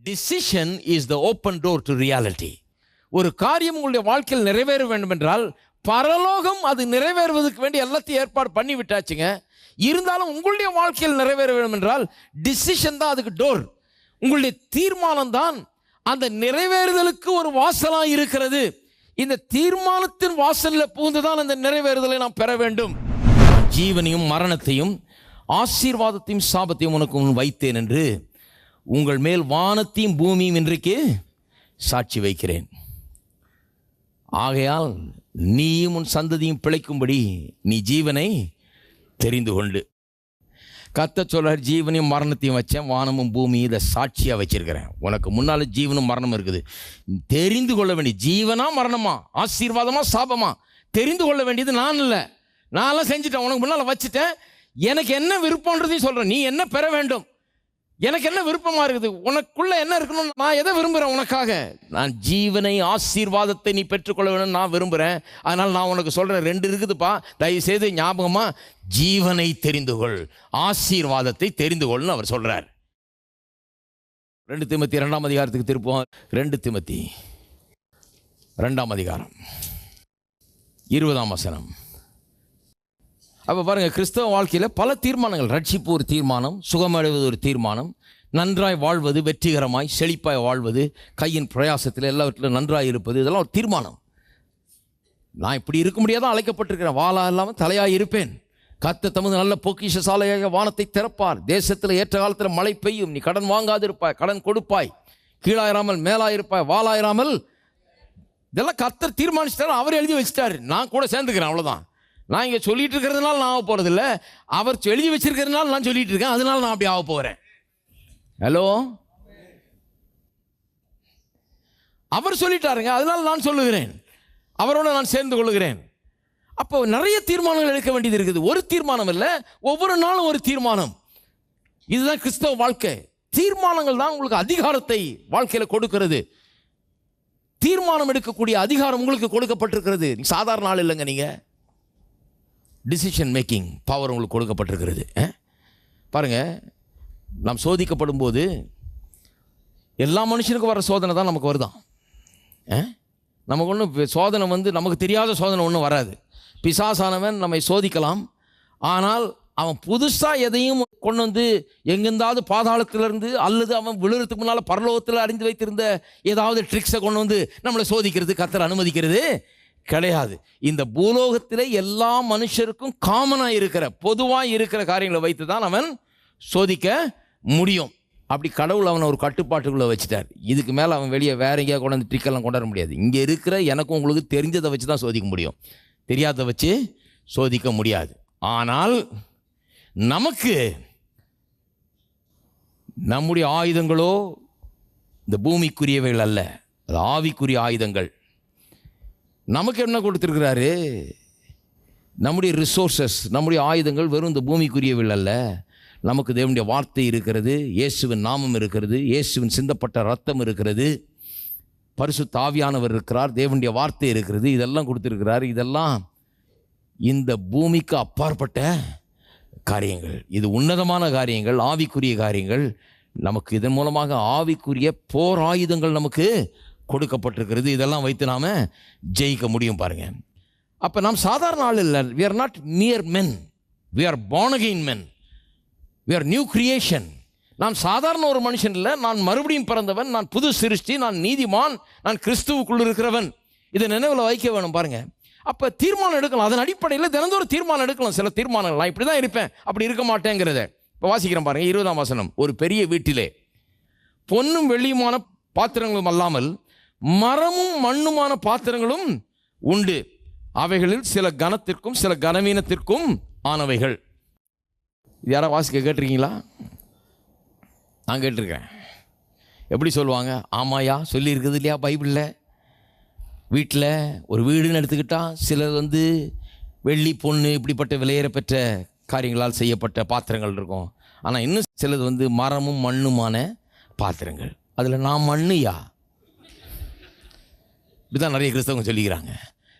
Decision is the open door to reality. ஒரு காரியம் உங்களுடைய வாழ்க்கையில் நிறைவேற வேண்டும் என்றால் பரலோகம் அது நிறைவேறுவதற்கு வேண்டி எல்லாத்தையும் ஏற்பாடு பண்ணி விட்டாச்சுங்க. இருந்தாலும் உங்களுடைய வாழ்க்கையில் நிறைவேற வேண்டும் என்றால் டிசிஷன் தான் அதுக்கு டோர். உங்களுடைய தீர்மானம் தான் அந்த நிறைவேறுதலுக்கு ஒரு வாசலாக இருக்கிறது. இந்த தீர்மானத்தின் வாசலில் புகுந்துதான் அந்த நிறைவேறுதலை நாம் பெற வேண்டும். ஜீவனையும் மரணத்தையும் ஆசீர்வாதத்தையும் சாபத்தையும் உனக்கு முன் வைத்தேன் என்று உங்கள் மேல் வானத்தையும் பூமியும் இன்றைக்கு சாட்சி வைக்கிறேன். ஆகையால் நீயும் உன் சந்ததியும் பிழைக்கும்படி நீ ஜீவனை தெரிந்து கொண்டு. கர்த்தர் சொல்றார், ஜீவனையும் மரணத்தையும் வச்சேன், வானமும் பூமியும் இதை சாட்சியாக வச்சிருக்கிறேன். உனக்கு முன்னால் ஜீவனும் மரணமும் இருக்குது. தெரிந்து கொள்ள வேண்டிய ஜீவனா மரணமா, ஆசீர்வாதமா சாபமா, தெரிந்து கொள்ள வேண்டியது நான் இல்லை. நான்லாம் செஞ்சுட்டேன், உனக்கு முன்னால் வச்சுட்டேன். எனக்கு என்ன விருப்பம்ன்றதையும் சொல்கிறேன். நீ என்ன பெற வேண்டும், எனக்கு என்ன விருப்பமாக இருக்குது, உனக்குள்ள என்ன இருக்கணும்னு நான் எதை விரும்புகிறேன் உனக்காக. நான் ஜீவனை ஆசீர்வாதத்தை நீ பெற்றுக்கொள்ள வேணும்னு நான் விரும்புகிறேன். அதனால் நான் உனக்கு சொல்கிறேன், 2 இருக்குதுப்பா, தயவுசெய்து ஞாபகமாக ஜீவனை தெரிந்து கொள், ஆசீர்வாதத்தை தெரிந்து கொள்னு அவர் சொல்கிறார். 2 தீமோத்தேயு 2ஆம் அதிகாரத்துக்கு திருப்போம். 2 தீமோத்தேயு 2ஆம் அதிகாரம் 20ஆம் வசனம். அப்போ பாருங்கள், கிறிஸ்தவ வாழ்க்கையில் பல தீர்மானங்கள். ரட்சிப்பு ஒரு தீர்மானம், சுகமடைவது ஒரு தீர்மானம், நன்றாய் வாழ்வது, வெற்றிகரமாய் செழிப்பாய் வாழ்வது, கையின் பிரயாசத்தில் எல்லாவற்றிலும் நன்றாய் இருப்பது, இதெல்லாம் ஒரு தீர்மானம். நான் இப்படி இருக்க முடியாதான் அழைக்கப்பட்டிருக்கிறேன், வாளா இல்லாமல் தலையாய் இருப்பேன். கர்த்தர் தமது நல்ல பொக்கிஷ சாலையாக வானத்தை திறப்பார், தேசத்தில் ஏற்ற காலத்தில் மழை பெய்யும், நீ கடன் வாங்காதிருப்பாய், கடன் கொடுப்பாய், கீழாயிராமல் மேலாயிருப்பாய், வாளாயிராமல். இதெல்லாம் கர்த்தர் தீர்மானிச்சிட்டார், அவர் எழுதி வச்சிட்டார். நான் கூட சேர்ந்துக்கிறேன், அவ்வளோதான். நான் இங்கே சொல்லிட்டு இருக்கிறதுனால நான் ஆக போகிறதில்ல, அவர் எழுதி வச்சிருக்கிறதுனால நான் சொல்லிட்டு இருக்கேன், அதனால நான் அப்படி ஆக போகிறேன். ஹலோ, அவர் சொல்லிட்டாருங்க, அதனால நான் சொல்லுகிறேன், அவரோட நான் சேர்ந்து கொள்ளுகிறேன். அப்போ நிறைய தீர்மானங்கள் எடுக்க வேண்டியது இருக்குது. ஒரு தீர்மானம் இல்லை, ஒவ்வொரு நாளும் ஒரு தீர்மானம். இதுதான் கிறிஸ்தவ வாழ்க்கை. தீர்மானங்கள் தான் உங்களுக்கு அதிகாரத்தை வாழ்க்கையில் கொடுக்கிறது. தீர்மானம் எடுக்கக்கூடிய அதிகாரம் உங்களுக்கு கொடுக்கப்பட்டிருக்கிறது. சாதாரண ஆள் இல்லைங்க நீங்கள். டிசிஷன் மேக்கிங் பவர் உங்களுக்கு கொடுக்கப்பட்டிருக்கிறது. பாருங்கள், நாம் சோதிக்கப்படும் போது எல்லா மனுஷனுக்கும் வர சோதனை தான் நமக்கு வருதான். நமக்கு ஒன்றும் சோதனை நமக்கு தெரியாத சோதனை ஒன்றும் வராது. பிசாசானவன் நம்மை சோதிக்கலாம், ஆனால் அவன் புதுசாக எதையும் கொண்டு வந்து எங்கேருந்தாவது பாதாளத்திலிருந்து அல்லது அவன் விழுறதுக்கு முன்னால் பரலோகத்தில் அறிந்து வைத்திருந்த ஏதாவது ட்ரிக்ஸை கொண்டு வந்து நம்மளை சோதிக்கிறது கர்த்தர் அனுமதிக்கிறது கிடையாது. இந்த பூலோகத்திலே எல்லா மனுஷருக்கும் காமனாக இருக்கிற பொதுவாக இருக்கிற காரியங்களை வைத்து தான் அவன் சோதிக்க முடியும். அப்படி கடவுள் அவனை ஒரு கட்டுப்பாட்டுக்குள்ளே வச்சுட்டார். இதுக்கு மேலே அவன் வெளியே வேற எங்கேயா கொண்டு வந்து ட்ரிக்கெல்லாம் கொண்டாட முடியாது. இங்கே இருக்கிற எனக்கும் உங்களுக்கு தெரிஞ்சதை வச்சு தான் சோதிக்க முடியும், தெரியாததை வச்சு சோதிக்க முடியாது. ஆனால் நமக்கு நம்முடைய ஆயுதங்களோ இந்த பூமிக்குரியவைகள் அல்ல, அது ஆவிக்குரிய ஆயுதங்கள். நமக்கு என்ன கொடுத்துருக்கிறாரு? நம்முடைய ரிசோர்ஸஸ், நம்முடைய ஆயுதங்கள் வெறும் இந்த பூமிக்குரியவைகள் அல்ல. நமக்கு தேவனுடைய வார்த்தை இருக்கிறது, இயேசுவின் நாமம் இருக்கிறது, இயேசுவின் சிந்தப்பட்ட ரத்தம் இருக்கிறது, பரிசுத்த ஆவியானவர் இருக்கிறார், தேவனுடைய வார்த்தை இருக்கிறது. இதெல்லாம் கொடுத்துருக்கிறார். இதெல்லாம் இந்த பூமிக்கு அப்பாற்பட்ட காரியங்கள். இது உன்னதமான காரியங்கள், ஆவிக்குரிய காரியங்கள். நமக்கு இதன் மூலமாக ஆவிக்குரிய போர் ஆயுதங்கள் நமக்கு கொடுக்கப்பட்டிருக்கிறது. இதெல்லாம் வைத்து நாம் ஜெயிக்க முடியும். பாருங்க, அப்போ நாம் சாதாரண ஆள் இல்லை. we are not mere men, we are born again men, we are new creation. நான் சாதாரண ஒரு மனுஷன் இல்லை, நான் மறுபடியும் பிறந்தவன், நான் புது சிருஷ்டி, நான் நீதிமான், நான் கிறிஸ்துவுக்குள் இருக்கிறவன். இதை நினைவில் வைக்க வேணும். பாருங்க, அப்போ தீர்மானம் எடுக்கலாம். அதன் அடிப்படையில் தினந்தோறும் தீர்மானம் எடுக்கலாம். சில தீர்மானங்கள் நான் இப்படி தான் இருப்பேன், அப்படி இருக்க மாட்டேங்கிறத. இப்போ வாசிக்கிறேன் பாருங்க, 20ஆம் வசனம். ஒரு பெரிய வீட்டிலே பொன்னும் வெள்ளியுமான பாத்திரங்களும் அல்லாமல் மரமும் மண்ணுமான பாத்திரங்களும் உண்டு, அவைகளில் சில கனத்திற்கும் சில கனவீனத்திற்கும் ஆனவைகள். இது யாராவது வாசிக்க கேட்டிருக்கீங்களா? நான் கேட்டிருக்கேன். எப்படி சொல்லுவாங்க? ஆமாயா, சொல்லியிருக்குது இல்லையா பைபிளில்? வீட்டில் ஒரு வீடுன்னு எடுத்துக்கிட்டால் சிலர் வெள்ளி பொண்ணு இப்படிப்பட்ட விலையேற பெற்ற காரியங்களால் செய்யப்பட்ட பாத்திரங்கள் இருக்கும். ஆனால் இன்னும் சிலது மரமும் மண்ணுமான பாத்திரங்கள். அதில் நான் மண்ணுயா, இப்படிதான் நிறைய கிறிஸ்தவங்க சொல்லிக்கிறாங்க.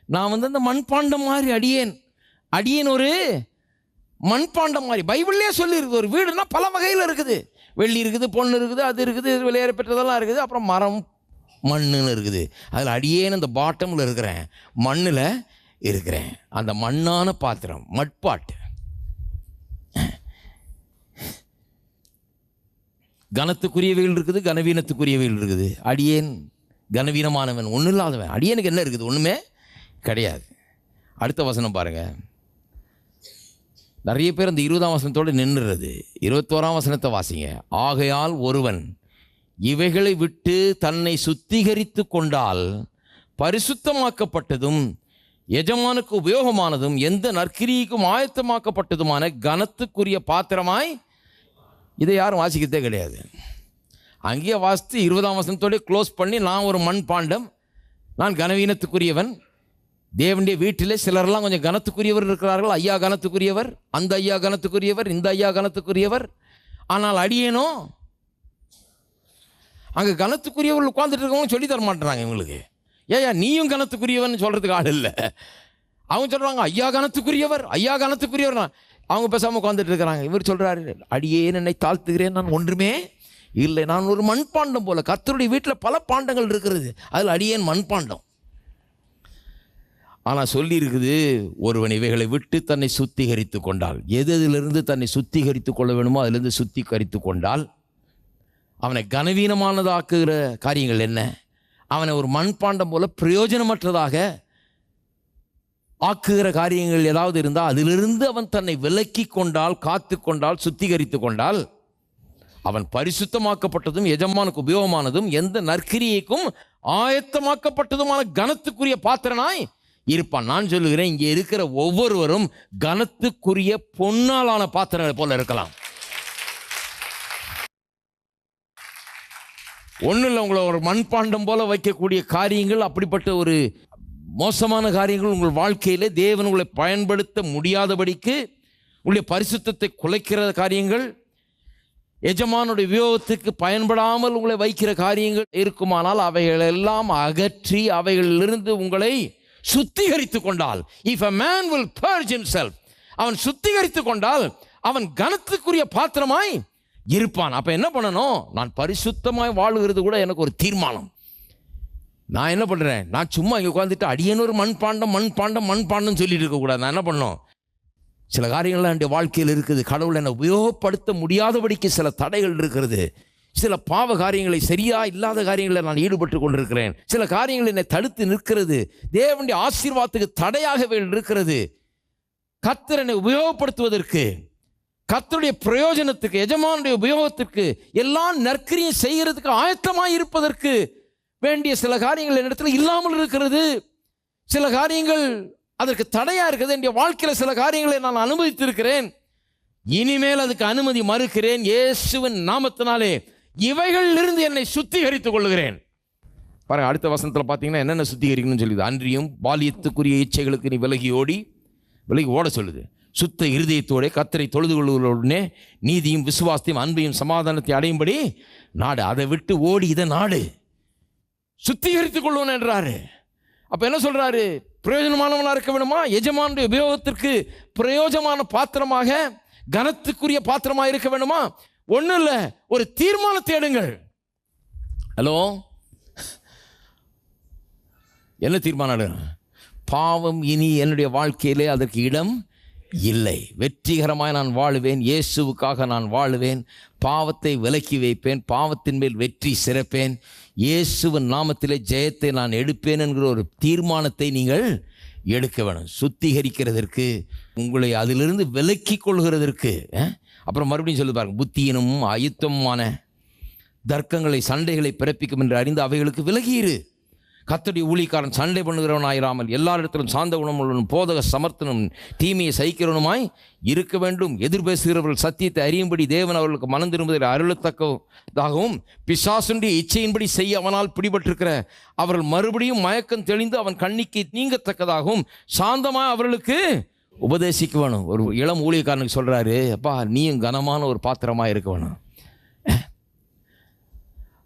நான் அந்த மண்பாண்டம் மாதிரி அடியேன் ஒரு மண்பாண்டம் மாதிரி பைபிள்லேயே சொல்லியிருக்கு. ஒரு வீடுனா பல வகையில் இருக்குது. வெள்ளி இருக்குது, பொண்ணு இருக்குது, அது இருக்குது, விலையேற பெற்றதெல்லாம் இருக்குது, அப்புறம் மரம் மண்ணுன்னு இருக்குது. அதில் அடியேன்னு அந்த பாட்டமில் இருக்கிறேன், மண்ணில் இருக்கிறேன். அந்த மண்ணான பாத்திரம், மட்பாட்டு. கனத்துக்குரியவைகள் இருக்குது, கனவீனத்துக்குரியவைகள் இருக்குது. அடியேன் கனவீனமானவன், ஒன்றும் இல்லாதவன். அடியேனுக்கு என்ன இருக்குது? ஒன்றுமே கிடையாது. அடுத்த வசனம் பாருங்கள். நிறைய பேர் அந்த 20ஆம் வசனத்தோடு நின்றுறது. 21ஆம் வசனத்தை வாசிங்க. ஆகையால் ஒருவன் இவைகளை விட்டு தன்னை சுத்திகரித்து கொண்டால் பரிசுத்தமாக்கப்பட்டதும் எஜமானுக்கு உபயோகமானதும் எந்த நற்கிரிக்கும் ஆயத்தமாக்கப்பட்டதுமான கனத்துக்குரிய பாத்திரமாய். இதை யாரும் வாசிக்கிறதே கிடையாது. அங்கேயே வாசித்து 20ஆம் வசனத்தோடு க்ளோஸ் பண்ணி, நான் ஒரு மண் பாண்டம், நான் கனவீனத்துக்குரியவன். தேவனுடைய வீட்டில் சிலரெல்லாம் கொஞ்சம் கனத்துக்குரியவர் இருக்கிறார்கள். ஐயா கனத்துக்குரியவர், அந்த ஐயா கனத்துக்குரியவர், இந்த ஐயா கனத்துக்குரியவர். ஆனால் அடியேனோ அங்கே கனத்துக்குரியவர்கள் உட்காந்துட்டு இருக்கவங்க சொல்லி தர மாட்டேறாங்க இவங்களுக்கு. ஏயா நீயும் கனத்துக்குரியவன் சொல்கிறதுக்கு ஆள் இல்லை. அவங்க சொல்கிறாங்க ஐயா கனத்துக்குரியவர், ஐயா கனத்துக்குரியவர். அவங்க பேசாமல் உட்காந்துட்டு இருக்கிறாங்க. இவர் சொல்கிறாரு, அடியேன் என்னை தாழ்த்துகிறேன், நான் ஒன்றுமே இல்லை, நான் ஒரு மண்பாண்டம் போல. கர்த்தருடைய வீட்டில் பல பாண்டங்கள் இருக்கிறது, அதில் அடியேன் மண்பாண்டம். ஆனால் சொல்லி இருக்குது, ஒருவன் இவைகளை விட்டு தன்னை சுத்திகரித்து கொண்டால், எதிலிருந்து தன்னை சுத்திகரித்து கொள்ள வேணுமோ அதிலிருந்து சுத்திகரித்து கொண்டால், அவனை கனவீனமானதாக்குகிற காரியங்கள் என்ன, அவனை ஒரு மண்பாண்டம் போல பிரயோஜனமற்றதாக ஆக்குகிற காரியங்கள் ஏதாவது இருந்தால் அதிலிருந்து அவன் தன்னை விலக்கி கொண்டால், காத்து கொண்டால், சுத்திகரித்து கொண்டால், அவன் பரிசுத்தமாக்கப்பட்டதும் எஜமானுக்கு உபயோகமானதும் எந்த நற்கிரியைக்கும் ஆயத்தமாக்கப்பட்டதுமான கனத்துக்குரிய பாத்திரனாய் இருப்பான். நான் சொல்லுகிறேன், இங்கே இருக்கிற ஒவ்வொருவரும் கனத்துக்குரிய பொன்னாலான பாத்திரங்களை போல இருக்கலாம். ஒன்றும் இல்லை, உங்களை ஒரு மண்பாண்டம் போல வைக்கக்கூடிய காரியங்கள், அப்படிப்பட்ட ஒரு மோசமான காரியங்கள் உங்கள் வாழ்க்கையிலே தேவன் உங்களை பயன்படுத்த முடியாதபடிக்கு உங்களுடைய பரிசுத்தத்தை குலைக்கிற காரியங்கள், எஜமானுடைய உபயோகத்துக்கு பயன்படாமல் உங்களை வைக்கிற காரியங்கள் இருக்குமானால் அவைகளெல்லாம் அகற்றி அவைகளிலிருந்து உங்களை சுத்திகரித்து கொண்டால், if a man will purge himself, அவன் சுத்திகரித்து கொண்டால் அவன் கனத்துக்குரிய பாத்திரமாய் இருப்பான். அப்ப என்ன பண்ணணும்? நான் பரிசுத்தமாய் வாழுகிறது கூட எனக்கு ஒரு தீர்மானம். நான் என்ன பண்றேன்? நான் சும்மா இங்கே உட்காந்துட்டு அடியேன்னு ஒரு மண்பாண்டம் மண்பாண்டம் மண்பாண்டம் சொல்லிட்டு இருக்கக்கூடாது. நான் என்ன பண்ணணும்? சில காரியங்கள்லாம் என்னுடைய வாழ்க்கையில் இருக்குது. கடவுளை என்னை உபயோகப்படுத்த முடியாதபடிக்கு சில தடைகள் இருக்கிறது. சில பாவ காரியங்களை, சரியா இல்லாத காரியங்களை நான் ஈடுபட்டு கொண்டிருக்கிறேன். சில காரியங்கள் என்னை தடுத்து நிற்கிறது. தேவனுடைய ஆசீர்வாதத்துக்கு தடையாகவே இருக்கிறது. கர்த்தர் என்னை உபயோகப்படுத்துவதற்கு, கர்த்தருடைய பிரயோஜனத்துக்கு, எஜமானுடைய உபயோகத்திற்கு, எல்லா நற்கிரியும் செய்கிறதுக்கு ஆயத்தமாக இருப்பதற்கு வேண்டிய சில காரியங்கள் என்னிடத்தில் இல்லாமல் இருக்கிறது. சில காரியங்கள் அதற்கு தடையா இருக்குது. என்னுடைய வாழ்க்கையில் சில காரியங்களை நான் அனுமதித்திருக்கிறேன். இனிமேல் அதுக்கு அனுமதி மறுக்கிறேன். இயேசுவின் நாமத்தினாலே இவைகளிலிருந்து என்னை சுத்திகரித்துக் கொள்கிறேன். பாருங்க, அடுத்த வசனத்தில் பார்த்தீங்கன்னா என்னென்ன சுத்திகரிக்கணும்னு சொல்லுது. அன்றியும் பாலியத்துக்குரிய இச்சைகளுக்கு நீ விலகி ஓட சொல்லுது. சுத்த இருதயத்தோட கர்த்தரை தொழுது கொள்வதுடனே நீதியும் விசுவாசத்தையும் அன்பையும் சமாதானத்தை அடையும்படி நாடு. அதை விட்டு ஓடி இதை நாடு, சுத்திகரித்துக் கொள்வோம் என்றாரு. அப்ப என்ன சொல்றாரு? பிரயோஜனமானவனாக இருக்க வேணுமா? எஜமானுடைய உபயோகத்திற்கு பிரயோஜனமான பாத்திரமாக, கனத்துக்குரிய பாத்திரமாக இருக்க வேணுமா? ஒன்றும் இல்லை, ஒரு தீர்மானத்தை எடுங்கள். ஹலோ, என்ன தீர்மானம்? பாவம் இனி என்னுடைய வாழ்க்கையிலே அதற்கு இடம் இல்லை. வெற்றிகரமாய் நான் வாழுவேன், இயேசுவுக்காக நான் வாழுவேன், பாவத்தை விலக்கி வைப்பேன், பாவத்தின் மேல் வெற்றி சிறப்பேன், இயேசுவின் நாமத்திலே ஜெயத்தை நான் எடுப்பேன் என்கிற ஒரு தீர்மானத்தை நீங்கள் எடுக்க வேணும். சுத்திகரிக்கிறதற்கு, உங்களை அதிலிருந்து விலக்கி கொள்கிறதற்கு. அப்புறம் மறுபடியும் சொல்லி பாருங்க, புத்தியினும் அயுத்தமான தர்க்கங்களை, சண்டைகளை பிறப்பிக்கும் என்று அறிந்து அவைகளுக்கு விலகியிரு. கர்த்தருடைய ஊழியக்காரன் சண்டை பண்ணுகிறவன் ஆயிராமல் எல்லாரிடத்திலும் சாந்த குணமுள்ளவனும் போதக சமர்த்தனும் தீமையை சகிக்கிறவனுமாய் இருக்க வேண்டும். எதிர்பேசுகிறவர்கள் சத்தியத்தை அறியும்படி தேவன் அவர்களுக்கு மனம் திரும்புவதை அருளத்தக்கதாகவும் பிசாசுடைய இச்சையின்படி செய்ய அவனால் பிடிபட்டிருக்கிற அவர்கள் மறுபடியும் மயக்கம் தெளிந்து அவன் கண்ணிக்கு நீங்கத்தக்கதாகவும் சாந்தமாக அவர்களுக்கு உபதேசிக்க வேணும். ஒரு இளம் ஊழியக்காரனுக்கு சொல்கிறாரு, அப்பா நீயும் கனமான ஒரு பாத்திரமாக இருக்க வேணும்.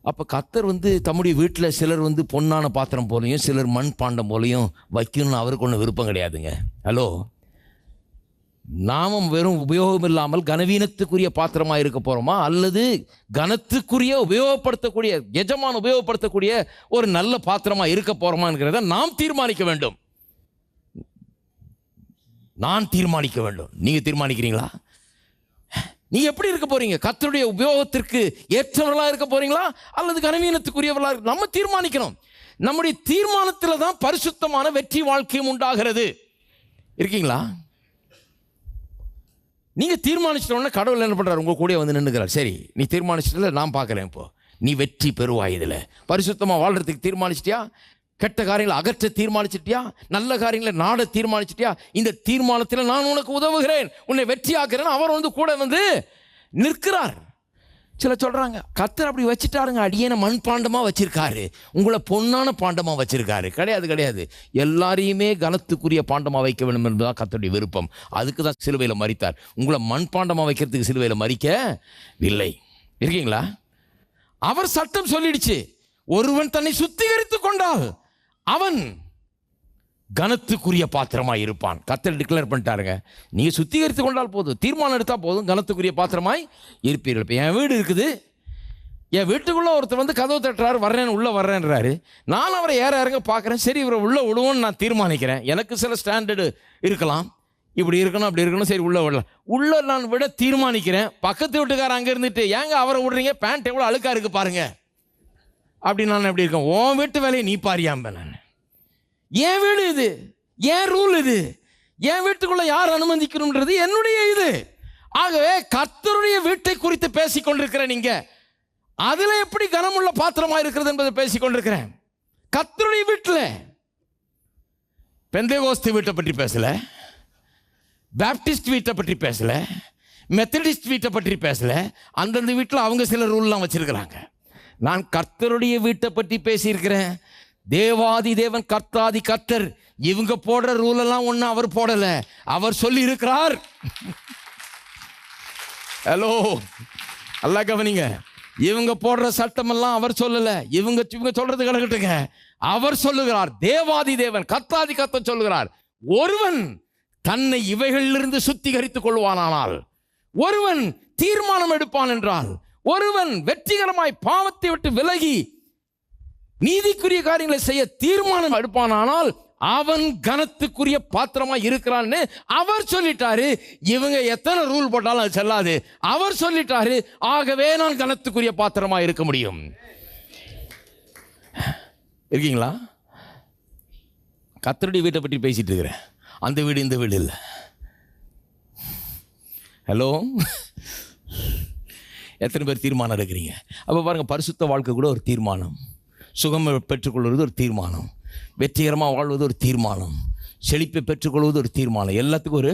அப்போ கர்த்தர் தம்முடைய வீட்டில் சிலர் பொன்னான பாத்திரம் போலையும் சிலர் மண் பாண்டம் போலையும் வைக்கணும்னு அவருக்கு ஒன்றும் விருப்பம் கிடையாதுங்க. ஹலோ, நாமும் வெறும் உபயோகம் இல்லாமல் கனவீனத்துக்குரிய பாத்திரமாக இருக்க போகிறோமா, அல்லது கனத்துக்குரிய உபயோகப்படுத்தக்கூடிய எஜமான் உபயோகப்படுத்தக்கூடிய ஒரு நல்ல பாத்திரமாக இருக்க போகிறோமாங்கிறத நாம் தீர்மானிக்க வேண்டும். நான் தீர்மானிக்க வேண்டும். நீங்கள் தீர்மானிக்கிறீங்களா? நீங்க எப்படி இருக்க போறீங்க? கர்த்தருடைய உபயோகத்திற்கு ஏற்றவர்களாக இருக்க போறீங்களா, அல்லது கனவீனத்துக்குரியவர்களாக? நம்ம தீர்மானிக்கணும். நம்முடைய தீர்மானத்தில் தான் பரிசுத்தமான வெற்றி வாழ்க்கையும் உண்டாகிறது. இருக்கீங்களா? நீங்க தீர்மானிச்சிட்டோன்னா கடவுள் என்ன பண்றாரு? உங்க கூட வந்து நின்றுக்கிறார். சரி, நீ தீர்மானிச்சிட்டல, நான் பார்க்குறேன். இப்போ நீ வெற்றி பெறுவாய். இதில் பரிசுத்தமாக வாழ்றதுக்கு தீர்மானிச்சிட்டியா? கெட்ட காரியங்களை அகற்ற தீர்மானிச்சிட்டியா? நல்ல காரியங்களை நாட தீர்மானிச்சிட்டியா? இந்த தீர்மானத்தில் நான் உனக்கு உதவுகிறேன், உன்னை வெற்றியாக்குறேன். அவர் வந்து கூட வந்து நிற்கிறார். சில சொல்றாங்க, கர்த்தர் அப்படி வச்சுட்டாருங்க, அடியேன மண் பாண்டமாக வச்சிருக்காரு, உங்களை பொன்னான பாண்டமாக வச்சிருக்காரு. கிடையாது, கிடையாது. எல்லாரையுமே கனத்துக்குரிய பாண்டமாக வைக்க வேண்டும் என்பதுதான் கர்த்தருடைய விருப்பம். அதுக்கு தான் சிலுவையில் மரித்தார். உங்களை மண் பாண்டமாக வைக்கிறதுக்கு சிலுவையில் மரிக்கவில்லை. இருக்கீங்களா? அவர் சட்டம் சொல்லிடுச்சு, ஒருவன் தன்னை சுத்திகரித்துக் கொண்டால் அவன் கனத்துக்குரிய பாத்திரமாய் இருப்பான். கர்த்தர் டிக்ளேர் பண்ணிட்டாருங்க. நீங்க சுத்திகரித்து கொண்டால் போதும், தீர்மானம் எடுத்தால் போதும், கனத்துக்குரிய பாத்திரமாய் இருப்பீர்கள். இப்போ என் வீடு இருக்குது, என் வீட்டுக்குள்ளே ஒருத்தர் வந்து கதவு தட்டுறாரு, வர்றேன் உள்ளே வர்றேன்றாரு. நான் அவரை ஏற இறங்க பார்க்குறேன். சரி, இவரை உள்ளே விடுவோன்னு நான் தீர்மானிக்கிறேன். எனக்கு சில ஸ்டாண்டர்டு இருக்கலாம், இப்படி இருக்கணும் அப்படி இருக்கணும், சரி உள்ளே விடலாம். உள்ளே நான் விட தீர்மானிக்கிறேன். பக்கத்து வீட்டுக்காரர் அங்கே இருந்துட்டு, ஏங்க அவரை விடுறீங்க, பேண்ட் எவ்வளோ அழுக்கா இருக்கு பாருங்க அப்படி. நான் எப்படி இருக்கேன்? உன் வீட்டு வேலையை நீ பாரியாம்ப. நான் என் வீடு இது, என் ரூல் இது, என் வீட்டுக்குள்ள யார் அனுமதிக்கணும்ன்றது என்னுடைய இது. ஆகவே கர்த்தருடைய வீட்டை குறித்து பேசிக் கொண்டிருக்கிறேன். நீங்க அதுல எப்படி கனமுள்ள பாத்திரமா இருக்கிறது என்பதை பேசிக் கொண்டிருக்கிறேன். கர்த்தருடைய வீட்டில் பெந்தேகோஸ்து வீட்டை பற்றி பேசல, பேப்டிஸ்ட் வீட்டை பற்றி பேசல, மெத்தடிஸ்ட் வீட்டை பற்றி பேசல. அந்தந்த வீட்டில் அவங்க சில ரூல்லாம் வச்சிருக்கிறாங்க. நான் கர்த்தருடைய வீட்டை பற்றி பேசியிருக்கிறேன். தேவாதி தேவன், கர்த்தாதி கர்த்தர், இவங்க போடுற ரூல் எல்லாம் ஒண்ணு அவர் போடல, அவர் சொல்லி இருக்கிறார். ஹலோ, நல்லா கவனிங்க. இவங்க போடுற சட்டம் எல்லாம் அவர் சொல்லல, இவங்க சொல்றது கிடக்கட்டுங்க. அவர் சொல்லுகிறார், தேவாதி தேவன் கர்த்தாதி கர்த்தர் சொல்லுகிறார், ஒருவன் தன்னை இவைகளிலிருந்து சுத்திகரித்துக் கொள்வானானால், ஒருவன் தீர்மானம் எடுப்பான் என்றால், ஒருவன் வெற்றிகரமாய் பாவத்தை விட்டு விலகி நீதிக்குரிய காரியங்களை செய்ய தீர்மானம் எடுப்பானால் அவன் கனத்துக்குரிய பாத்திரமா இருக்கிறான்னு அவர் சொல்லிட்டாரு. இவங்க எத்தனை ரூல் போட்டாலும் அது செல்லாது. அவர் சொல்லிட்டாரு, ஆகவே நான் கனத்துக்குரிய பாத்திரமா இருக்க முடியும். இருக்கீங்களா? கர்த்தருடைய வீட்டை பற்றி பேசிட்டு இருக்கிறேன். அந்த வீடு இந்த வீடு இல்லை. ஹலோ, எத்தனை பேர் தீர்மானம் எடுக்கிறீங்க? அப்போ பாருங்க, பரிசுத்த வாழ்க்கை கூட ஒரு தீர்மானம், சுகம் பெற்றுக்கொள்வது ஒரு தீர்மானம், வெற்றிகரமாக வாழ்வது ஒரு தீர்மானம், செழிப்பை பெற்றுக்கொள்வது ஒரு தீர்மானம், எல்லாத்துக்கும் ஒரு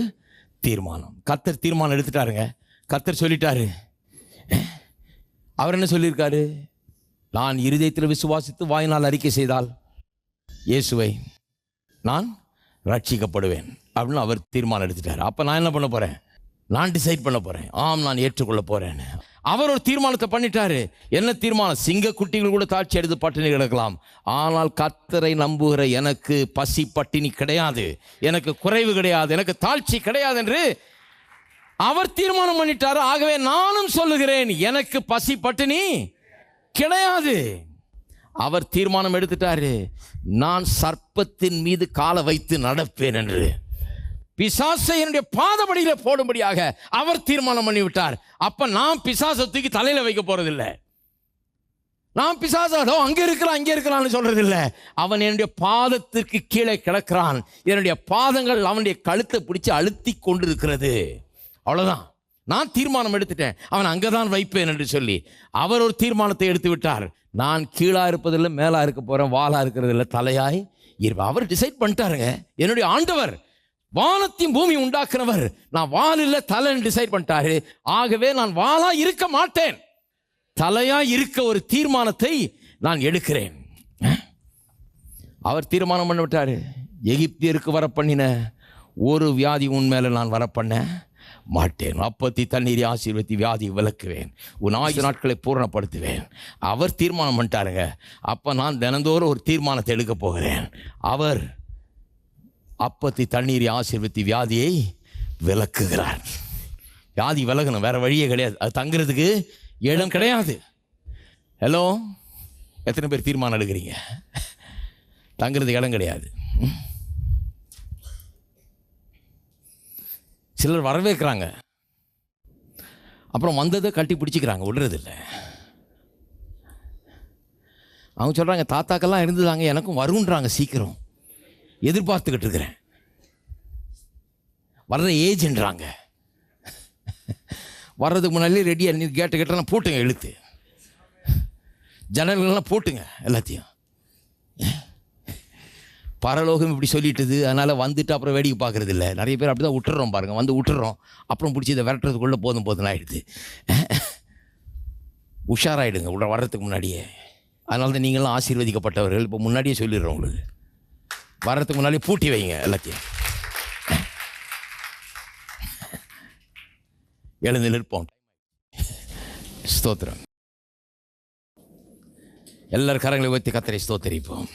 தீர்மானம். கர்த்தர் தீர்மானம் எடுத்துட்டாருங்க. கர்த்தர் சொல்லிட்டாரு. அவர் என்ன சொல்லியிருக்காரு? நான் இருதயத்தில் விசுவாசித்து வாயினால் அறிக்கை செய்தால் இயேசுவை நான் ரட்சிக்கப்படுவேன் அப்படின்னு அவர் தீர்மானம் எடுத்துட்டார். அப்போ நான் என்ன பண்ண போகிறேன்? நான் டிசைட் பண்ண போகிறேன். ஆம், நான் ஏற்றுக்கொள்ள போகிறேன். அவர் ஒரு தீர்மானத்தை பண்ணிட்டாரு. என்ன தீர்மானம்? சிங்க குட்டிகள் கூட தாட்சி எடுத்து பட்டினி கிடக்கலாம், ஆனால் கர்த்தரை நம்புகிற எனக்கு பசி பட்டினி கிடையாது, எனக்கு குறைவு கிடையாது, எனக்கு தாழ்ச்சி கிடையாது என்று அவர் தீர்மானம் பண்ணிட்டாரு. ஆகவே நானும் சொல்லுகிறேன், எனக்கு பசி பட்டினி கிடையாது. அவர் தீர்மானம் எடுத்துட்டாரு, நான் சர்ப்பத்தின் மீது காலை வைத்து நடப்பேன் என்று. பிசாசை என்னுடைய பாதபடியில போடும்படியாக அவர் தீர்மானம் பண்ணிவிட்டார். அப்ப நான் பிசாசை தூக்கி தலையில வைக்க போறதில்லை. நான் பிசாசாடோ அங்கே இருக்கிறான்னு சொல்றது இல்லை. அவன் என்னுடைய பாதத்திற்கு கீழே கிடக்கிறான். என்னுடைய பாதங்கள் அவனுடைய கழுத்தை பிடிச்சு அழுத்தி கொண்டு இருக்கிறது. அவ்வளவுதான். நான் தீர்மானம் எடுத்துட்டேன், அவன் அங்கதான் வைப்பேன் என்று சொல்லி அவர் ஒரு தீர்மானத்தை எடுத்து விட்டார். நான் கீழா இருப்பதில்லை, மேலா இருக்க போறேன், வாளா இருக்கிறது இல்லை, தலையாய் இருப்பேன். அவர் டிசைட் பண்ணிட்டாருங்க. என்னுடைய ஆண்டவர், வானத்தையும் பூமி உண்டாக்குறவர், நான் வால் இல்லை தலைன்னு டிசைட் பண்ணிட்டாரு. ஆகவே நான் வாளா இருக்க மாட்டேன், தலையா இருக்க ஒரு தீர்மானத்தை நான் எடுக்கிறேன். அவர் தீர்மானம் பண்ண விட்டாரு. எகிப்தியருக்கு வர பண்ணின ஒரு வியாதி உன் மேல நான் வர பண்ண மாட்டேன். அப்பத்தி தண்ணீரை ஆசீர்வதி வியாதி விலக்குவேன், உன் ஆயுள் நாட்களை பூரணப்படுத்துவேன். அவர் தீர்மானம் பண்ணிட்டாருங்க. அப்ப நான் தினந்தோறும் ஒரு தீர்மானத்தை எடுக்க போகிறேன். அவர் அப்பத்தி தண்ணீரை ஆசீர்வதி வியாதியை விலக்குகிறார். வியாதி விலகணும், வேறு வழியே கிடையாது. அது தங்குறதுக்கு இடம் கிடையாது. ஹலோ, எத்தனை பேர் தீர்மானம் எடுக்கிறீங்க? தங்குறதுக்கு இடம் கிடையாது. சிலர் வரவேற்கிறாங்க, அப்புறம் வந்ததை கட்டி பிடிச்சிக்கிறாங்க, விடுறதில்லை. அவங்க சொல்கிறாங்க, தாத்தாக்கெல்லாம் இருந்துதாங்க, எனக்கும் வருன்றாங்க, சீக்கிரம் எதிர்பார்த்துக்கிட்டு இருக்கிறேன், வர்ற ஏஜ்ன்றாங்க. வர்றதுக்கு முன்னாடி ரெடியாக கேட்டெல்லாம் போட்டுங்க, இழுத்து ஜன்னல்கள்லாம் போட்டுங்க எல்லாத்தையும். பரலோகம் இப்படி சொல்லிட்டுது, அதனால் வந்துட்டு அப்புறம் வேடிக்கை பார்க்குறது இல்லை. நிறைய பேர் அப்படி தான் விட்டுறோம் பாருங்கள், வந்து விட்டுறோம், அப்புறம் பிடிச்சி இதை விரட்டுறதுக்குள்ளே போதும் ஆகிடுது. உஷாராயிடுங்க வர்றதுக்கு முன்னாடியே. அதனால தான் நீங்களாம் ஆசீர்வதிக்கப்பட்டவர்கள். இப்போ முன்னாடியே சொல்லிடுறோம், உங்களுக்கு வர்றதுக்கு முன்னாடியே பூட்டி வைங்க எல்லாத்தையும். எழுந்து நிற்போம். ஸ்தோத்திரம். எல்லாரும் கரங்களை உயர்த்தி கர்த்தரை ஸ்தோத்திரிப்போம்.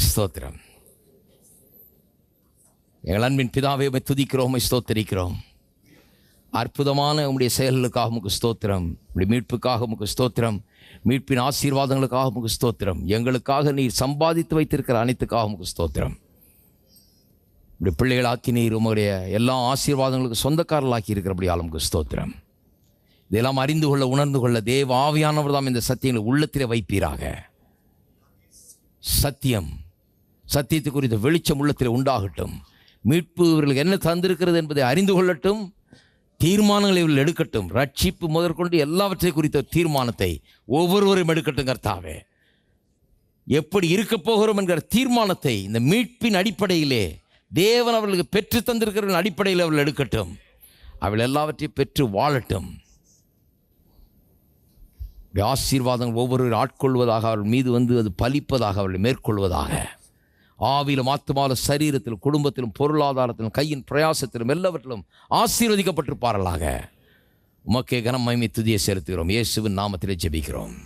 ஸ்தோத்திரம். எங்கள் அன்பின் பிதாவே, துதிக்கிறோம், ஸ்தோத்திரிக்கிறோம். அற்புதமான உம்முடைய செயல்களுக்காக உமக்கு ஸ்தோத்திரம். உம்முடைய மீட்புக்காக உமக்கு ஸ்தோத்திரம். மீட்பின் ஆசீர்வாதங்களுக்காக உமக்கு ஸ்தோத்திரம். எங்களுக்காக நீர் சம்பாதித்து வைத்திருக்கிற அனைத்துக்காக உமக்கு ஸ்தோத்திரம். உடைய பிள்ளைகளாக்கி நீர் உங்களுடைய எல்லா ஆசீர்வாதங்களுக்கு சொந்தக்காரர்களாக்கி இருக்கிறபடியால் உமக்கு ஸ்தோத்திரம். இதெல்லாம் அறிந்து கொள்ள, உணர்ந்து கொள்ள தேவ ஆவியானவர் தாம் இந்த சத்தியங்களை உள்ளத்திலே வைப்பீராக. சத்தியத்தை குறித்த வெளிச்சம் உள்ளத்தில் உண்டாகட்டும். மீட்பு இவர்களுக்கு என்ன தந்திருக்கிறது என்பதை அறிந்து கொள்ளட்டும். தீர்மானங்களை இவர்கள் எடுக்கட்டும். ரட்சிப்பு முதற்கொண்டு எல்லாவற்றை குறித்த தீர்மானத்தை ஒவ்வொருவரும் எடுக்கட்டும். கர்த்தாவே, எப்படி இருக்க போகிறோம் என்கிற தீர்மானத்தை இந்த மீட்பின் அடிப்படையிலே தேவன் அவர்களுக்கு பெற்று தந்திருக்கிற அடிப்படையில் அவர்கள் எடுக்கட்டும். அவள் எல்லாவற்றையும் பெற்று வாழட்டும். ஆசீர்வாதங்கள் ஒவ்வொரு ஆட்கொள்வதாக, அவர்கள் மீது வந்து அது பலிப்பதாக, அவர்களை மேற்கொள்வதாக. ஆவியிலும் ஆத்துமாவிலும் சரீரத்திலும் குடும்பத்திலும் பொருளாதாரத்திலும் கையின் பிரயாசத்திலும் எல்லாவற்றிலும் ஆசீர்வதிக்கப்பட்டிருப்பார்களாக. உமக்கே கனம் மகிமை துதியை செலுத்துகிறோம். இயேசுவின் நாமத்திலே ஜெபிக்கிறோம்.